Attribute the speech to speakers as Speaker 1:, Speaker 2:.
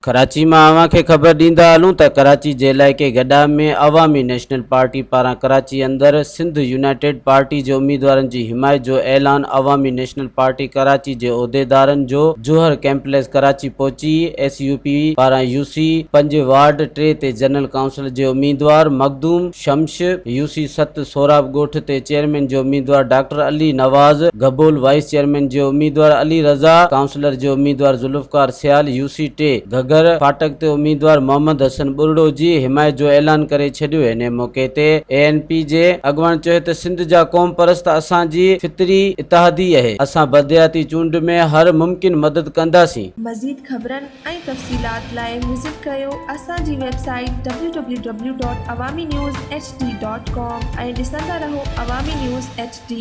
Speaker 1: कराची में अवां खे ख़बर ॾींदा हलूं त कराची जे इलाइक़े गॾा में अवामी नेशनल पार्टी पारां कराची अंदर सिंध यूनाइटेड पार्टी जे उम्मीदवारनि जी हिमायत जो ऐलान। अवामी नेशनल पार्टी कराची जे उहिदेदारनि जो जोहर कैंपलेक्स कराची पहुची। SUP पारां UC 5 वार्ड 3 ते जनरल काउंसिल जे उम्मीदवार मखदूम शम्स, UC 7 सोराब ॻोठ ते चेयरमैन जो उम्मीदवार डॉक्टर अली नवाज़, गबोल वाइस चेयरमैन जो उम्मीदवार अली रज़ा, काउंसिलर जो उम्मीदवार जुल्फकार सियाल, UC 10 घगर फाटक ते उम्मीदवार मोहम्मद हसन बुरड़ो जी हिमायत जो ऐलान करे छॾियो। इन मौके ते ANP जे अॻवान चयो त सिंध जा क़ौम परस्त असांजी फितरी इतिहादी आहे। असां बदियाती चूंड में हर मुमकिन मदद कंदासीं।
Speaker 2: मज़ीद ख़बरनि ऐं तफ़सीलात लाइ विज़िट कयो असांजी वेबसाइट www.awamiNewsHD.com ऐं ॾिसंदा रहो अवामी न्यूज़ HD।